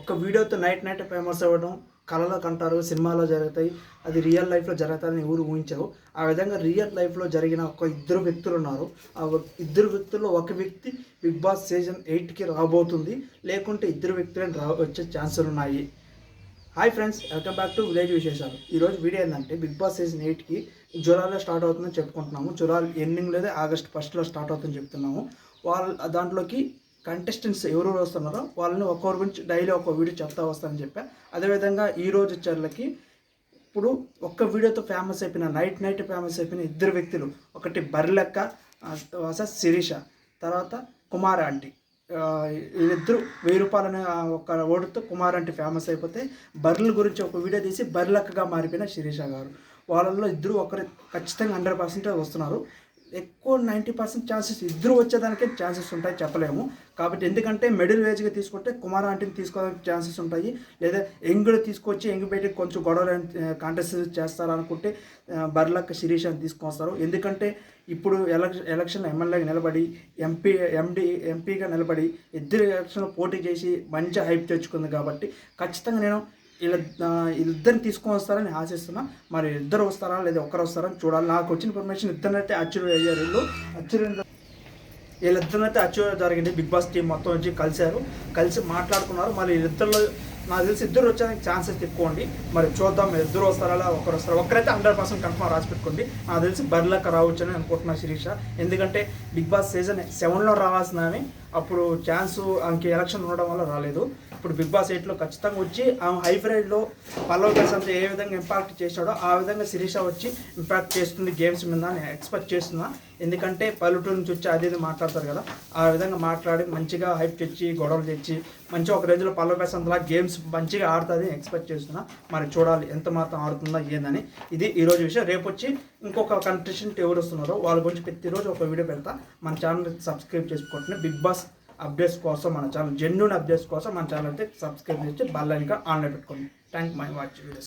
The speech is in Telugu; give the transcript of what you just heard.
ఒక్క వీడియోతో నైట్ ఫేమస్ అవ్వడం కళలో కంటారు, సినిమాలో జరుగుతాయి, అది రియల్ లైఫ్లో జరుగుతాయని ఎవరు ఊహించరు. ఆ విధంగా రియల్ లైఫ్లో జరిగిన ఇద్దరు వ్యక్తులు ఉన్నారు. ఆ ఇద్దరు వ్యక్తుల్లో ఒక వ్యక్తి బిగ్ బాస్ సీజన్ 8కి రాబోతుంది, లేకుంటే ఇద్దరు వ్యక్తులను వచ్చే ఛాన్సులు ఉన్నాయి. Hi friends, welcome back to village విశేషాలు. ఈరోజు వీడియో ఏంటంటే బిగ్ బాస్ సీజన్ 8కి జూలైలో స్టార్ట్ అవుతుందని చెప్పుకుంటున్నాము. జూలై ఎండింగ్ లేదా ఆగస్ట్ 1లో స్టార్ట్ అవుతుందని చెప్తున్నాము. దాంట్లోకి కంటెస్టెంట్స్ ఎవరు వస్తున్నారో వాళ్ళని ఒక్కొక్కరి గురించి డైలీ ఒక్కో వీడియో చెప్తా వస్తానని చెప్పా. అదేవిధంగా ఈరోజు వచ్చేళ్ళకి ఇప్పుడు ఒక్క వీడియోతో ఫేమస్ అయిపోయిన నైట్ ఫేమస్ అయిపోయిన ఇద్దరు వ్యక్తులు, ఒకటి బర్లెక్క వర్సెస్ శిరీష, తర్వాత కుమార్ ఆంటీ. వీళ్ళిద్దరూ 1000 రూపాయలని ఒక ఓటుతో కుమార్ ఆంటీ ఫేమస్ అయిపోతే బర్రెల గురించి ఒక వీడియో తీసి బర్లెక్కగా మారిపోయిన శిరీష గారు. వాళ్ళల్లో ఇద్దరు ఒకరు ఖచ్చితంగా 100% వస్తున్నారు. ఎక్కువ 90% ఛాన్సెస్ ఇద్దరు వచ్చేదానికే ఛాన్సెస్ ఉంటాయి, చెప్పలేము. కాబట్టి ఎందుకంటే మిడిల్ ఏజ్గా తీసుకుంటే కుమార్ ఆంటీని తీసుకోవడానికి ఛాన్సెస్ ఉంటాయి, లేదా యంగ్లో తీసుకొచ్చి యంగ్ బయటకి కొంచెం గొడవ కాంటెస్ట్ చేస్తారనుకుంటే బర్లక్క శిరీషని తీసుకొస్తారు. ఎందుకంటే ఇప్పుడు ఎలక్షన్లో ఎమ్మెల్యేగా నిలబడి ఎంపీగా నిలబడి ఇద్దరు ఎలక్షన్లో పోటీ చేసి మంచి హైప్ తెచ్చుకుంది. కాబట్టి ఖచ్చితంగా నేను వీళ్ళిద్దరిని తీసుకొని వస్తారని ఆశిస్తున్నా. మరి ఇద్దరు వస్తారా లేదా ఒక్కరు వస్తారని చూడాలి. నాకు వచ్చిన ఇన్ఫర్మేషన్ ఇద్దరినైతే అచ్చుడు అయ్యారు. వీళ్ళిద్దరినైతే అచ్చుడు జరిగింది. బిగ్ బాస్ టీం మొత్తం వచ్చి కలిసి మాట్లాడుకున్నారు. మరి వీళ్ళిద్దరిలో నాకు తెలిసి ఇద్దరు వచ్చేదానికి ఛాన్సెస్ ఎక్కువ అండి. మరి చూద్దాం, ఇద్దరు వస్తారా లేదా ఒక్కరు వస్తారా. ఒక్కరైతే 100% కన్ఫర్మ్ రాసి పెట్టుకోండి. నాకు తెలిసి బర్లెక్క రావచ్చు అని అనుకుంటున్నా శిరీష. ఎందుకంటే బిగ్ బాస్ సీజన్ 7లో రావాల్సిందని అప్పుడు ఛాన్సు ఆమెకి ఎలక్షన్ ఉండడం వల్ల రాలేదు. ఇప్పుడు బిగ్ బాస్ 8లో ఖచ్చితంగా వచ్చి ఆమె హైబ్రిడ్లో పల్లవి ప్రశాంత్ ఏ విధంగా ఇంపాక్ట్ చేశాడో ఆ విధంగా శిరీష వచ్చి ఇంపాక్ట్ చేస్తుంది గేమ్స్ మీద అని ఎక్స్పెక్ట్ చేస్తున్నా. ఎందుకంటే పల్లెటూరు నుంచి వచ్చి అది మాట్లాడతారు కదా, ఆ విధంగా మాట్లాడి మంచిగా హైప్ తెచ్చి గొడవలు తెచ్చి మంచిగా ఒక రేంజ్లో పల్లవి ప్రశాంత్లా గేమ్స్ మంచిగా ఆడుతుంది ఎక్స్పెక్ట్ చేస్తున్నా. మరి చూడాలి ఎంత మాత్రం ఆడుతుందా ఏందని. ఇది ఈరోజు విషయం. రేపు వచ్చి ఇంకొక కంటెస్టెంట్ ఎవరు వస్తున్నారో వాళ్ళ గురించి ప్రతిరోజు ఒక వీడియో పెడతా. మన ఛానల్ సబ్స్క్రైబ్ చేసుకుంటున్నా. బిగ్ బాస్ అప్డేట్స్ కోసం మన ఛానల్ జెన్యూన్ అప్డేట్స్ కోసం మన ఛానల్ అయితే సబ్స్క్రైబ్ చేసి బెల్ ఐకాన్ ఆన్లో పెట్టుకోండి. Thank my watch videos.